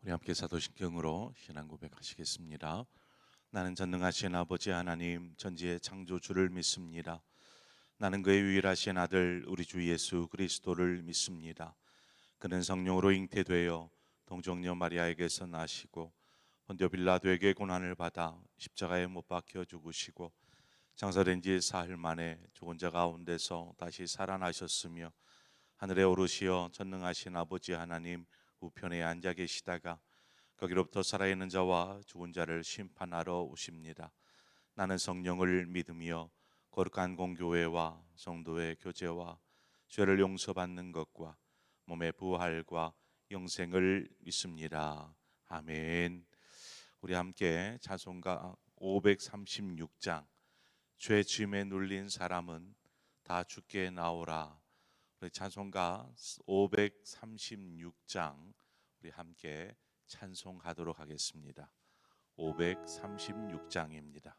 우리 함께 사도신경으로 신앙 고백하시겠습니다. 나는 전능하신 아버지 하나님 전지의 창조주를 믿습니다. 나는 그의 유일하신 아들 우리 주 예수 그리스도를 믿습니다. 그는 성령으로 잉태되어 동정녀 마리아에게서 나시고 본디오 빌라도에게 고난을 받아 십자가에 못 박혀 죽으시고 장사된 지 사흘 만에 죽은 자 가운데서 다시 살아나셨으며 하늘에 오르시어 전능하신 아버지 하나님 우편에 앉아 계시다가 거기로부터 살아있는 자와 죽은 자를 심판하러 오십니다. 나는 성령을 믿으며 거룩한 공교회와 성도의 교제와 죄를 용서받는 것과 몸의 부활과 영생을 믿습니다. 아멘. 우리 함께 찬송가 536장 죄 짐에 눌린 사람은 다 죽게 나오라. 우리 찬송가 536장 우리 함께 찬송하도록 하겠습니다. 536장입니다.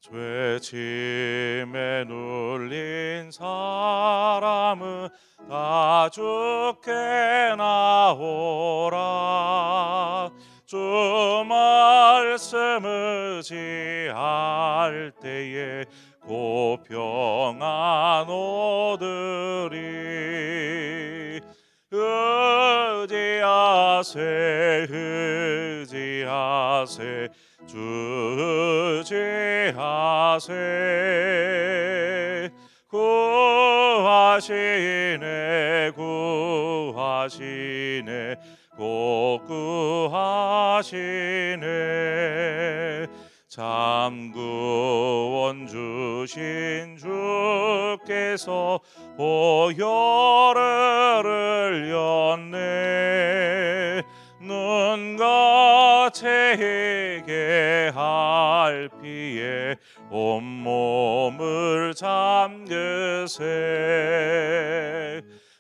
죄짐에 눌린 사람은 다 죽게 나오라. 주 말씀 의지할 때에 곧 평안 오으리. 의지하세 의지하세 주 의지하세. 구하시네 구하시네 곧 구하시네. 참 구원 주신 주께서 보혈을 흘렸네. 눈같이 희게 할 피에 온몸을 잠그세.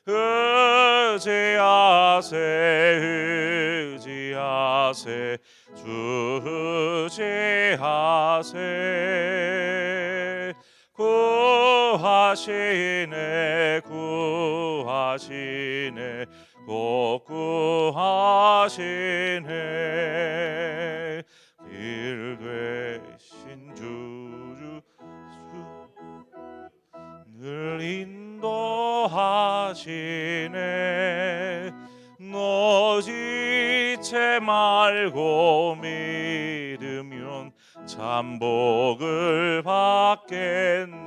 의지하세 의지하세 주 의지하세. 구하시네 구하시네 곧 구하시네. 길 되신 주주 늘 인도하시네. 노지체 말고 믿으면 참 복을 받겠네.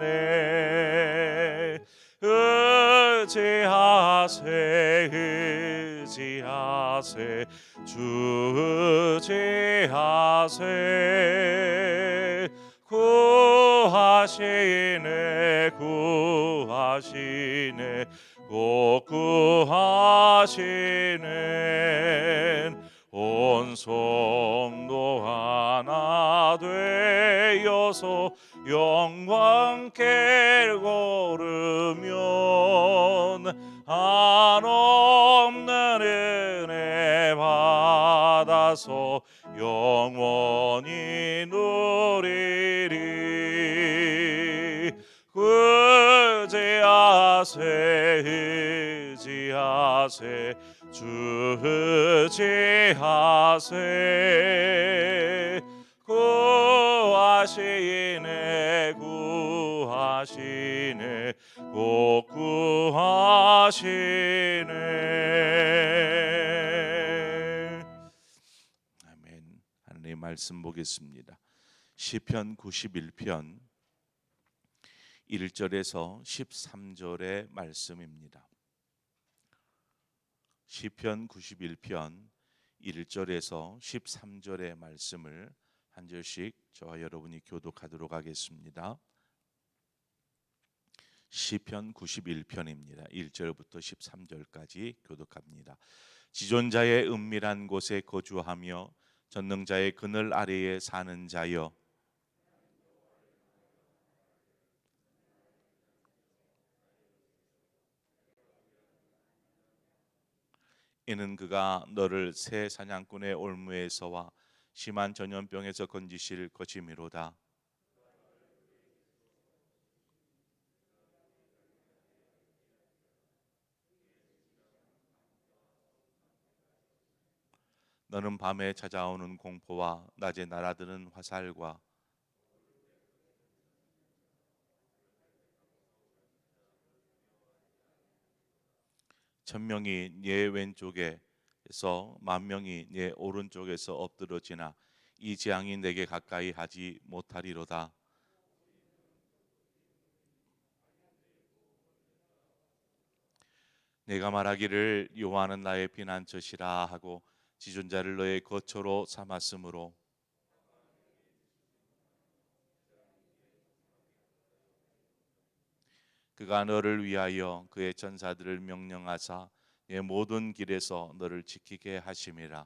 의지하세 의지하세 주 의지하세. 구하시네 구하시네 곧 구하시네. 온 성도 하나 되어서 영광께 오르면 한없는 은혜 받아서 영원히 누리리. 의지하세 의지하세 주 의지하세. 구하시네 구하시네 곧 구하시네. 아멘. 하나님의 말씀 보겠습니다. 시편 91편 1절에서 13절의 말씀입니다. 시편 91편 1절에서 13절의 말씀을 한 절씩 저와 여러분이 교독하도록 하겠습니다. 시편 91편입니다. 1절부터 13절까지 교독합니다. 지존자의 은밀한 곳에 거주하며 전능자의 그늘 아래에 사는 자여, 이는 그가 너를 새 사냥꾼의 올무에서와 심한 전염병에서 건지실 것이미로다. 너는 밤에 찾아오는 공포와 낮에 날아드는 화살과 천명이 네 왼쪽에서 만명이 네 오른쪽에서 엎드러지나 이 재앙이 내게 가까이 하지 못하리로다. 내가 말하기를 여호와는 나의 피난처시라 하고 지존자를 너의 거처로 삼았으므로 그가 너를 위하여 그의 전사들을 명령하사 내 모든 길에서 너를 지키게 하심이라.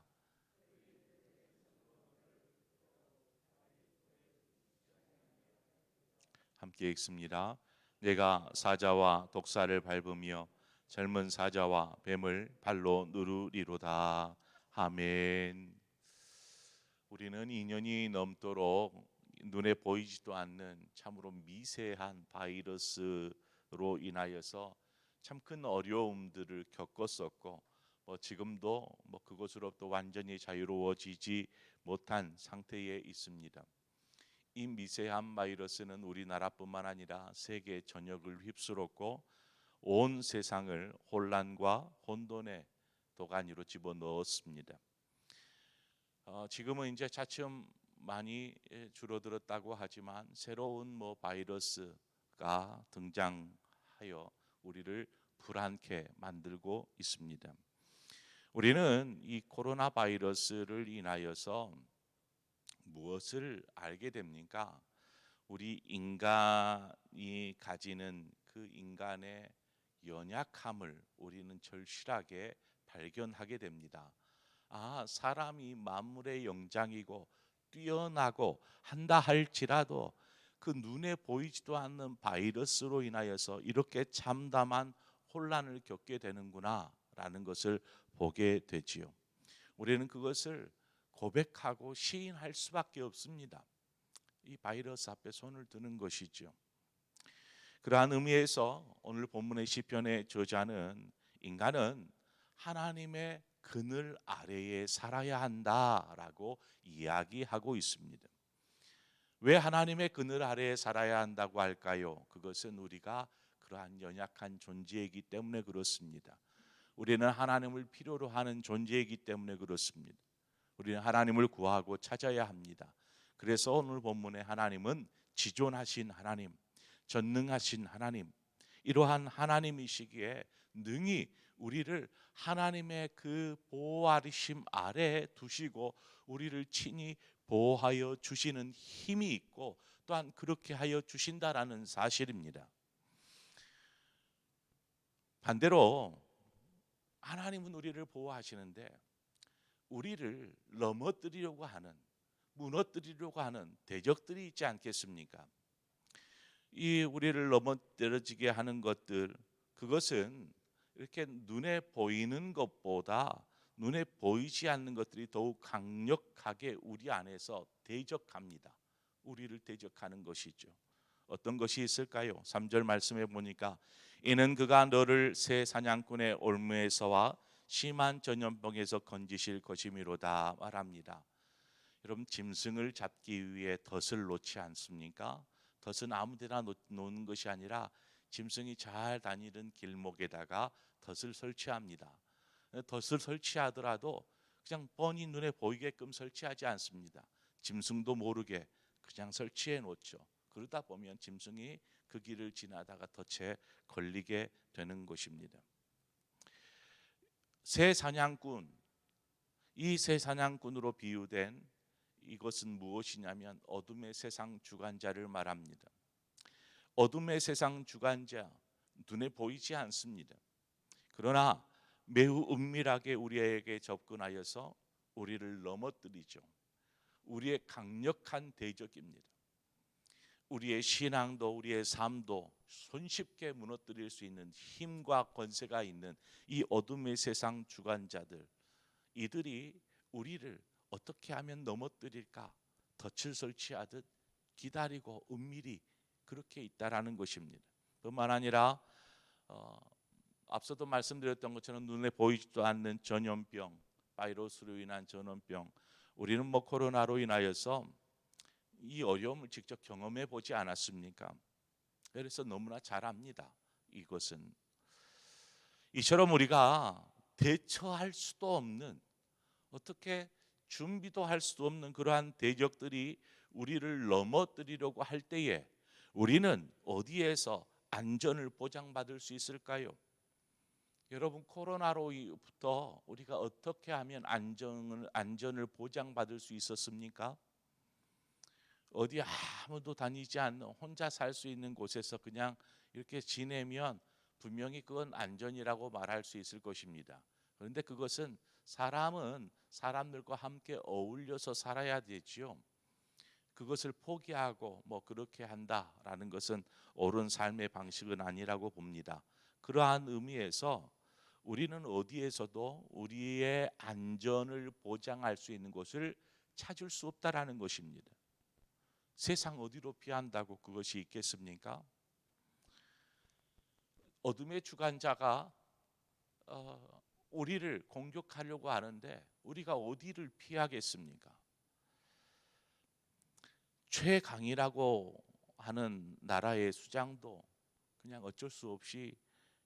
함께 읽습니다. 내가 사자와 독사를 밟으며 젊은 사자와 뱀을 발로 누르리로다. 아멘. 우리는 2년이 넘도록 눈에 보이지도 않는 참으로 미세한 바이러스로 인하여서 참 큰 어려움들을 겪었었고 지금도 그것으로부터 완전히 자유로워지지 못한 상태에 있습니다. 이 미세한 바이러스는 우리나라뿐만 아니라 세계 전역을 휩쓸었고 온 세상을 혼란과 혼돈의 도가니로 집어넣었습니다. 지금은 이제 차츰 많이 줄어들었다고 하지만 새로운 바이러스가 등장하여 우리를 불안케 만들고 있습니다. 우리는 이 코로나 바이러스를 인하여서 무엇을 알게 됩니까? 우리 인간이 가지는 그 인간의 연약함을 우리는 절실하게 발견하게 됩니다. 사람이 만물의 영장이고 뛰어나고 한다 할지라도 그 눈에 보이지도 않는 바이러스로 인하여서 이렇게 참담한 혼란을 겪게 되는구나라는 것을 보게 되지요. 우리는 그것을 고백하고 시인할 수밖에 없습니다. 이 바이러스 앞에 손을 드는 것이죠. 그러한 의미에서 오늘 본문의 시편의 저자는 인간은 하나님의 그늘 아래에 살아야 한다라고 이야기하고 있습니다. 왜 하나님의 그늘 아래에 살아야 한다고 할까요? 그것은 우리가 그러한 연약한 존재이기 때문에 그렇습니다. 우리는 하나님을 필요로 하는 존재이기 때문에 그렇습니다. 우리는 하나님을 구하고 찾아야 합니다. 그래서 오늘 본문에 하나님은 지존하신 하나님, 전능하신 하나님, 이러한 하나님이시기에 능히 우리를 하나님의 그 보호하심 아래에 두시고 우리를 친히 보호하여 주시는 힘이 있고 또한 그렇게 하여 주신다라는 사실입니다. 반대로 하나님은 우리를 보호하시는데 우리를 넘어뜨리려고 하는, 무너뜨리려고 하는 대적들이 있지 않겠습니까? 이 우리를 넘어뜨려지게 하는 것들, 그것은 이렇게 눈에 보이는 것보다 눈에 보이지 않는 것들이 더욱 강력하게 우리 안에서 대적합니다. 우리를 대적하는 것이죠. 어떤 것이 있을까요? 3절 말씀해 보니까 이는 그가 너를 새 사냥꾼의 올무에서와 심한 전염병에서 건지실 것이미로다 말합니다. 여러분, 짐승을 잡기 위해 덫을 놓지 않습니까? 덫은 아무데나 놓는 것이 아니라 짐승이 잘 다니는 길목에다가 덫을 설치합니다. 덫을 설치하더라도 그냥 뻔히 눈에 보이게끔 설치하지 않습니다. 짐승도 모르게 그냥 설치해 놓죠. 그러다 보면 짐승이 그 길을 지나다가 덫에 걸리게 되는 것입니다. 새 사냥꾼, 이 새 사냥꾼으로 비유된 이것은 무엇이냐면 어둠의 세상 주관자를 말합니다. 어둠의 세상 주관자, 눈에 보이지 않습니다. 그러나 매우 은밀하게 우리에게 접근하여서 우리를 넘어뜨리죠. 우리의 강력한 대적입니다. 우리의 신앙도 우리의 삶도 손쉽게 무너뜨릴 수 있는 힘과 권세가 있는 이 어둠의 세상 주관자들, 이들이 우리를 어떻게 하면 넘어뜨릴까 덫을 설치하듯 기다리고 은밀히 그렇게 있다라는 것입니다. 뿐만 아니라 앞서도 말씀드렸던 것처럼 눈에 보이지도 않는 전염병, 바이러스로 인한 전염병, 우리는 코로나로 인하여서 이 어려움을 직접 경험해 보지 않았습니까? 그래서 너무나 잘 압니다. 이것은 이처럼 우리가 대처할 수도 없는, 어떻게 준비도 할 수도 없는 그러한 대적들이 우리를 넘어뜨리려고 할 때에 우리는 어디에서 안전을 보장받을 수 있을까요? 여러분, 코로나로부터 우리가 어떻게 하면 안전을 보장받을 수 있었습니까? 어디 아무도 다니지 않는 혼자 살 수 있는 곳에서 그냥 이렇게 지내면 분명히 그건 안전이라고 말할 수 있을 것입니다. 그런데 그것은 사람은 사람들과 함께 어울려서 살아야 되지요. 그것을 포기하고 그렇게 한다라는 것은 옳은 삶의 방식은 아니라고 봅니다. 그러한 의미에서 우리는 어디에서도 우리의 안전을 보장할 수 있는 곳을 찾을 수 없다라는 것입니다. 세상 어디로 피한다고 그것이 있겠습니까? 어둠의 주관자가 우리를 공격하려고 하는데 우리가 어디를 피하겠습니까? 최강이라고 하는 나라의 수장도 그냥 어쩔 수 없이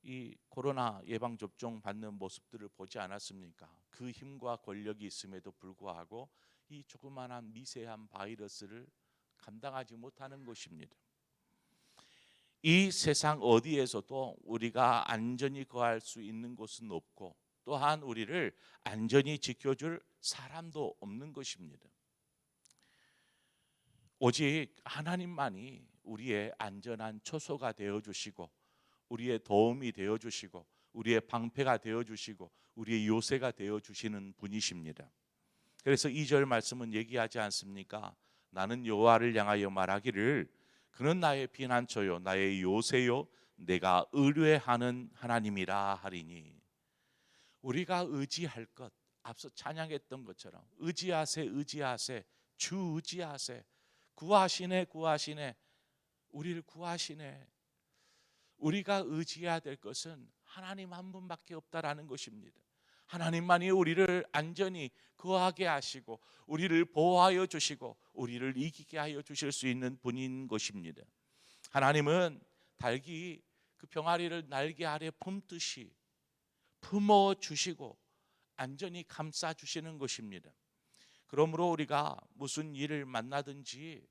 이 코로나 예방 접종 받는 모습들을 보지 않았습니까? 그 힘과 권력이 있음에도 불구하고 이 조그마한 미세한 바이러스를 감당하지 못하는 것입니다. 이 세상 어디에서도 우리가 안전히 거할 수 있는 곳은 없고, 또한 우리를 안전히 지켜줄 사람도 없는 것입니다. 오직 하나님만이 우리의 안전한 초소가 되어주시고, 우리의 도움이 되어주시고, 우리의 방패가 되어주시고, 우리의 요새가 되어주시는 분이십니다. 그래서 2절 말씀은 얘기하지 않습니까? 나는 여호와를 향하여 말하기를 그는 나의 피난처요 나의 요새요 내가 의뢰하는 하나님이라 하리니. 우리가 의지할 것, 앞서 찬양했던 것처럼 의지하세 의지하세 주 의지하세, 구하시네 구하시네, 우리를 구하시네. 우리가 의지해야 될 것은 하나님 한 분밖에 없다라는 것입니다. 하나님만이 우리를 안전히 거하게 하시고 우리를 보호하여 주시고 우리를 이기게 하여 주실 수 있는 분인 것입니다. 하나님은 닭이 그 병아리를 날개 아래 품듯이 품어 주시고 안전히 감싸 주시는 것입니다. 그러므로 우리가 무슨 일을 만나든지,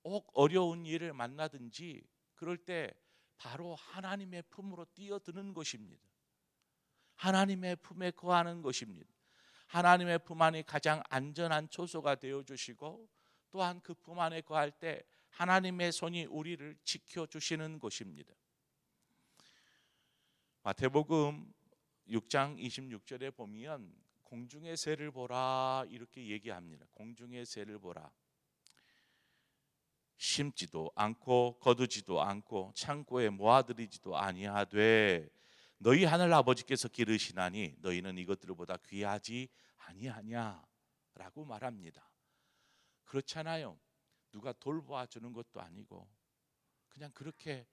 꼭 어려운 일을 만나든지 그럴 때 바로 하나님의 품으로 뛰어드는 것입니다. 하나님의 품에 거하는 것입니다. 하나님의 품 안이 가장 안전한 초소가 되어주시고, 또한 그 품 안에 거할 때 하나님의 손이 우리를 지켜주시는 것입니다. 마태복음 6장 26절에 보면 공중의 새를 보라 이렇게 얘기합니다. 공중의 새를 보라. 심지도 않고 거두지도 않고 창고에 모아들이지도 아니하되 너희 하늘 아버지께서 기르시나니 너희는 이것들보다 귀하지 아니하냐라고 말합니다. 그렇잖아요. 누가 돌보아 주는 것도 아니고 그냥 그렇게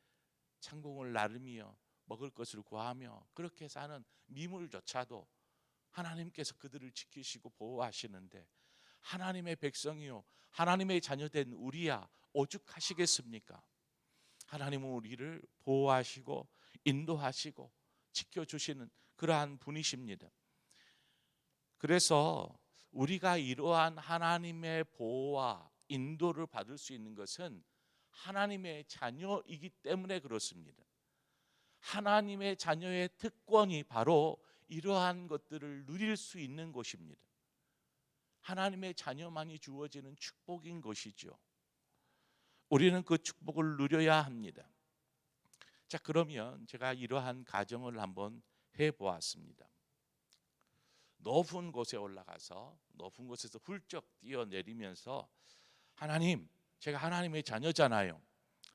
창공을 나르며 먹을 것을 구하며 그렇게 사는 미물조차도 하나님께서 그들을 지키시고 보호하시는데, 하나님의 백성이요 하나님의 자녀된 우리야 오죽하시겠습니까? 하나님은 우리를 보호하시고 인도하시고 지켜주시는 그러한 분이십니다. 그래서 우리가 이러한 하나님의 보호와 인도를 받을 수 있는 것은 하나님의 자녀이기 때문에 그렇습니다. 하나님의 자녀의 특권이 바로 이러한 것들을 누릴 수 있는 것입니다. 하나님의 자녀만이 주어지는 축복인 것이죠. 우리는 그 축복을 누려야 합니다. 자, 그러면 제가 이러한 가정을 한번 해보았습니다. 높은 곳에 올라가서 높은 곳에서 훌쩍 뛰어내리면서 하나님, 제가 하나님의 자녀잖아요.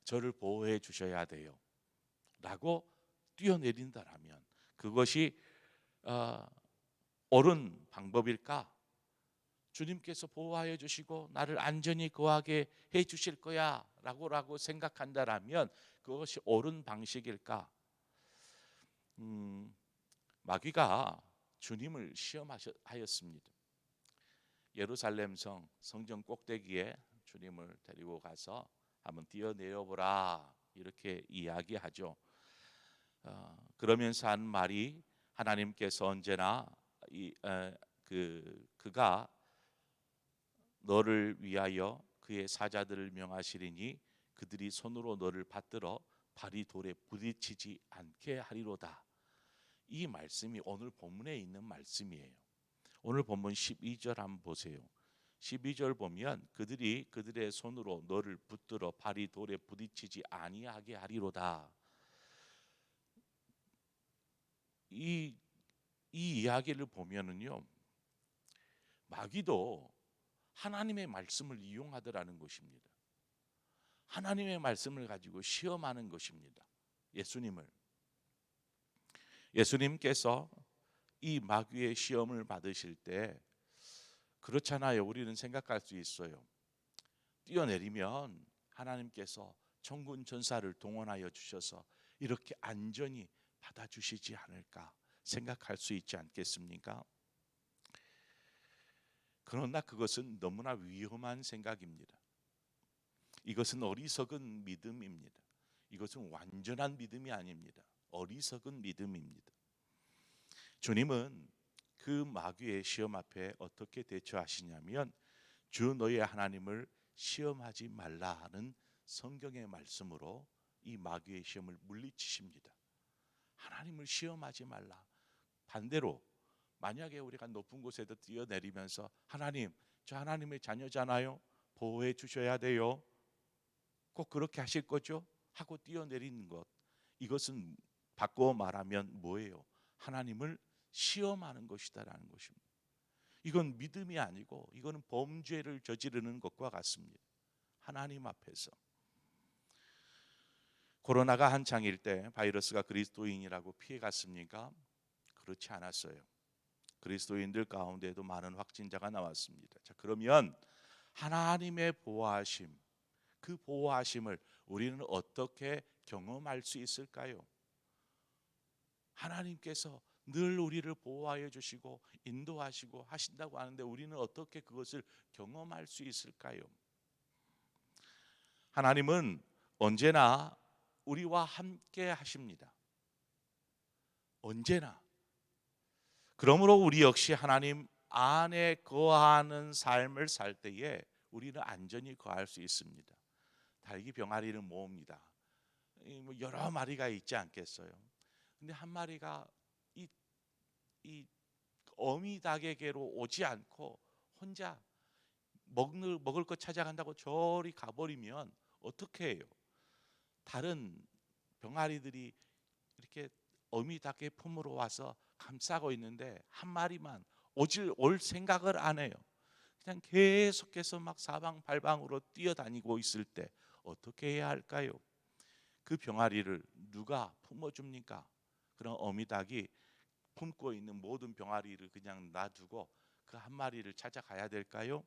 저를 보호해 주셔야 돼요 라고 뛰어내린다라면 그것이 옳은 방법일까? 주님께서 보호하여 주시고 나를 안전히 거하게 해 주실 거야 라고 생각한다라면 그것이 옳은 방식일까? 마귀가 주님을 시험하였습니다. 예루살렘 성전 꼭대기에 주님을 데리고 가서 한번 뛰어내려보라 이렇게 이야기하죠. 그러면서 한 말이 하나님께서 언제나 그가 너를 위하여 그의 사자들을 명하시리니 그들이 손으로 너를 받들어 발이 돌에 부딪히지 않게 하리로다. 이 말씀이 오늘 본문에 있는 말씀이에요. 오늘 본문 12절 한번 보세요. 12절 보면 그들이 그들의 손으로 너를 붙들어 발이 돌에 부딪히지 아니하게 하리로다. 이 이야기를 보면은요, 마귀도 하나님의 말씀을 이용하더라는 것입니다. 하나님의 말씀을 가지고 시험하는 것입니다. 예수님께서 이 마귀의 시험을 받으실 때 그렇잖아요. 우리는 생각할 수 있어요. 뛰어내리면 하나님께서 천군 천사를 동원하여 주셔서 이렇게 안전히 받아주시지 않을까 생각할 수 있지 않겠습니까? 그러나 그것은 너무나 위험한 생각입니다. 이것은 어리석은 믿음입니다. 이것은 완전한 믿음이 아닙니다. 어리석은 믿음입니다. 주님은 그 마귀의 시험 앞에 어떻게 대처하시냐면 주 너의 하나님을 시험하지 말라는 성경의 말씀으로 이 마귀의 시험을 물리치십니다. 하나님을 시험하지 말라. 반대로 만약에 우리가 높은 곳에도 뛰어내리면서 하나님, 저 하나님의 자녀잖아요. 보호해 주셔야 돼요. 꼭 그렇게 하실 거죠? 하고 뛰어내리는 것. 이것은 바꿔 말하면 뭐예요? 하나님을 시험하는 것이다라는 것입니다. 이건 믿음이 아니고 이거는 범죄를 저지르는 것과 같습니다. 하나님 앞에서. 코로나가 한창일 때 바이러스가 그리스도인이라고 피해갔습니까? 그렇지 않았어요. 그리스도인들 가운데도 많은 확진자가 나왔습니다. 자, 그러면 하나님의 보호하심, 그 보호하심을 우리는 어떻게 경험할 수 있을까요? 하나님께서 늘 우리를 보호하여 주시고 인도하시고 하신다고 하는데 우리는 어떻게 그것을 경험할 수 있을까요? 하나님은 언제나 우리와 함께 하십니다. 언제나. 그러므로 우리 역시 하나님 안에 거하는 삶을 살 때에 우리는 안전히 거할 수 있습니다. 닭이 병아리를 모읍니다. 여러 마리가 있지 않겠어요? 근데 한 마리가 이 어미 닭에게로 오지 않고 혼자 먹을 것 찾아간다고 저리 가버리면 어떻게 해요? 다른 병아리들이 이렇게 어미 닭의 품으로 와서 감싸고 있는데 한 마리만 올 생각을 안 해요. 그냥 계속해서 막 사방팔방으로 뛰어다니고 있을 때 어떻게 해야 할까요? 그 병아리를 누가 품어줍니까? 그런 어미 닭이 품고 있는 모든 병아리를 그냥 놔두고 그 한 마리를 찾아가야 될까요?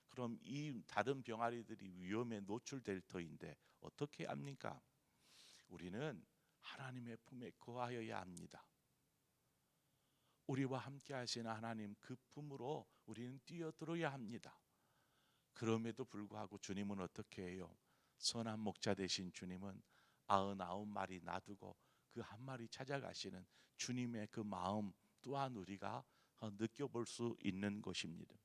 그럼 이 다른 병아리들이 위험에 노출될 터인데 어떻게 합니까? 우리는 하나님의 품에 거하여야 합니다. 우리와 함께 하시는 하나님 그 품으로 우리는 뛰어들어야 합니다. 그럼에도 불구하고 주님은 어떻게 해요? 선한 목자 되신 주님은 99마리 놔두고 그 한 마리 찾아가시는 주님의 그 마음 또한 우리가 느껴볼 수 있는 것입니다.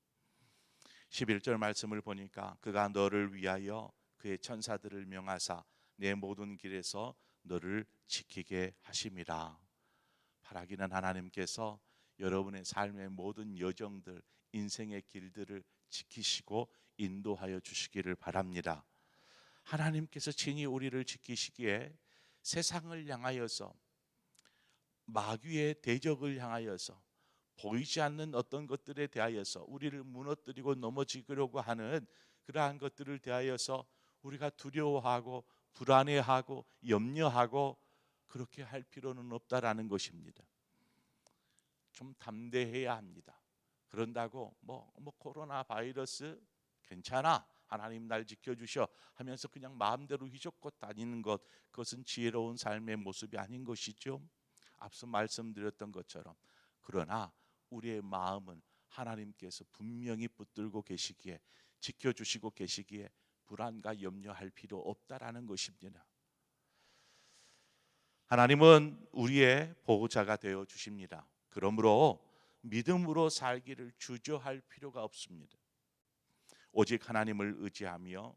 11절 말씀을 보니까 그가 너를 위하여 그의 천사들을 명하사 내 모든 길에서 너를 지키게 하심이라. 바라기는 하나님께서 여러분의 삶의 모든 여정들, 인생의 길들을 지키시고 인도하여 주시기를 바랍니다. 하나님께서 친히 우리를 지키시기에 세상을 향하여서 마귀의 대적을 향하여서 보이지 않는 어떤 것들에 대하여서 우리를 무너뜨리고 넘어지려고 하는 그러한 것들을 대하여서 우리가 두려워하고 불안해하고 염려하고 그렇게 할 필요는 없다라는 것입니다. 좀 담대해야 합니다. 그런다고 뭐 코로나 바이러스 괜찮아, 하나님 날 지켜주셔 하면서 그냥 마음대로 휘젓고 다니는 것, 그것은 지혜로운 삶의 모습이 아닌 것이죠. 앞서 말씀드렸던 것처럼 그러나 우리의 마음은 하나님께서 분명히 붙들고 계시기에, 지켜주시고 계시기에 불안과 염려할 필요 없다라는 것입니다. 하나님은 우리의 보호자가 되어 주십니다. 그러므로 믿음으로 살기를 주저할 필요가 없습니다. 오직 하나님을 의지하며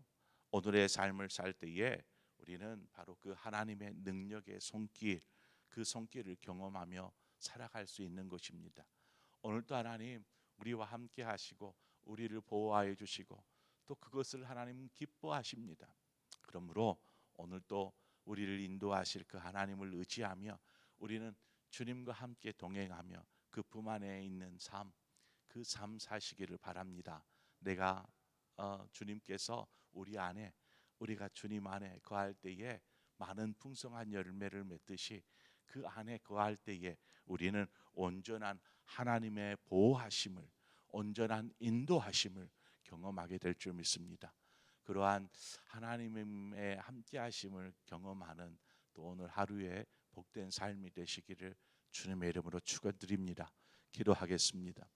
오늘의 삶을 살 때에 우리는 바로 그 하나님의 능력의 손길, 그 손길을 경험하며 살아갈 수 있는 것입니다. 오늘도 하나님 우리와 함께 하시고 우리를 보호하여 주시고 또 그것을 하나님은 기뻐하십니다. 그러므로 오늘도 우리를 인도하실 그 하나님을 의지하며 우리는 주님과 함께 동행하며 그 품 안에 있는 삶, 그 삶 사시기를 바랍니다. 내가 주님께서 우리 안에, 우리가 주님 안에 거할 때에 많은 풍성한 열매를 맺듯이 그 안에 거할 때에 우리는 온전한 하나님의 보호하심을, 온전한 인도하심을 경험하게 될 줄 믿습니다. 그러한 하나님의 함께하심을 경험하는 또 오늘 하루의 복된 삶이 되시기를 주님의 이름으로 축원드립니다. 기도하겠습니다.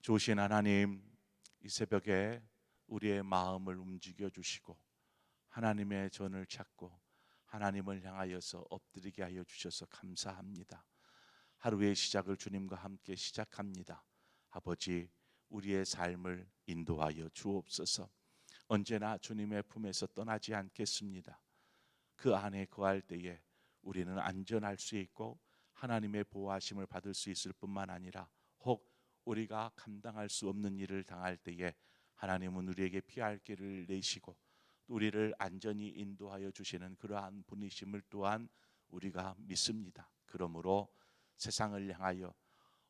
좋으신 하나님, 이 새벽에 우리의 마음을 움직여 주시고 하나님의 전을 찾고 하나님을 향하여서 엎드리게 하여 주셔서 감사합니다. 하루의 시작을 주님과 함께 시작합니다. 아버지, 우리의 삶을 인도하여 주옵소서. 언제나 주님의 품에서 떠나지 않겠습니다. 그 안에 거할 때에 우리는 안전할 수 있고 하나님의 보호하심을 받을 수 있을 뿐만 아니라 혹 우리가 감당할 수 없는 일을 당할 때에 하나님은 우리에게 피할 길을 내시고 우리를 안전히 인도하여 주시는 그러한 분이심을 또한 우리가 믿습니다. 그러므로 세상을 향하여,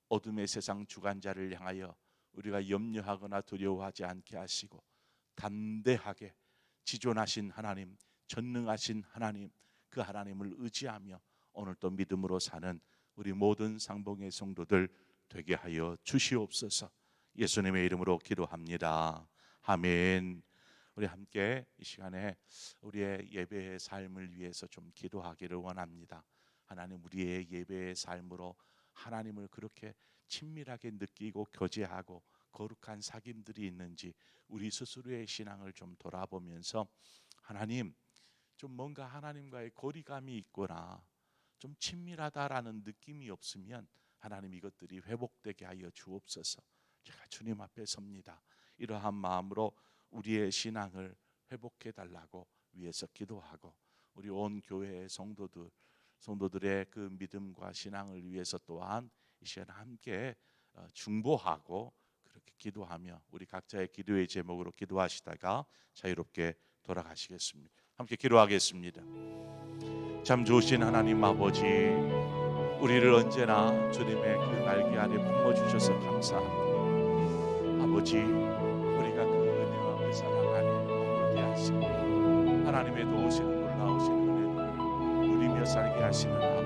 어둠의 세상 주관자를 향하여 우리가 염려하거나 두려워하지 않게 하시고 담대하게 지존하신 하나님, 전능하신 하나님, 그 하나님을 의지하며 오늘도 믿음으로 사는 우리 모든 상봉의 성도들 되게 하여 주시옵소서. 예수님의 이름으로 기도합니다. 아멘. 우리 함께 이 시간에 우리의 예배의 삶을 위해서 좀 기도하기를 원합니다. 하나님, 우리의 예배의 삶으로 하나님을 그렇게 친밀하게 느끼고 교제하고 거룩한 사귐들이 있는지 우리 스스로의 신앙을 좀 돌아보면서 하나님, 좀 뭔가 하나님과의 거리감이 있거나 좀 친밀하다라는 느낌이 없으면 하나님 이것들이 회복되게 하여 주옵소서. 제가 주님 앞에 섭니다. 이러한 마음으로 우리의 신앙을 회복해 달라고 위해서 기도하고 우리 온 교회의 성도들의 그 믿음과 신앙을 위해서 또한 이 시간 함께 중보하고 그렇게 기도하며 우리 각자의 기도의 제목으로 기도하시다가 자유롭게 돌아가시겠습니다. 함께 기도하겠습니다. 참 좋으신 하나님 아버지, 우리를 언제나 주님의 그 날개 아래 품어주셔서 감사합니다. 아버지, 우리가 그 은혜와 그 사랑 안에 머물게 하시고 하나님의 도우시는 놀라우신 은혜를 누리며 살게 하시는 아버지,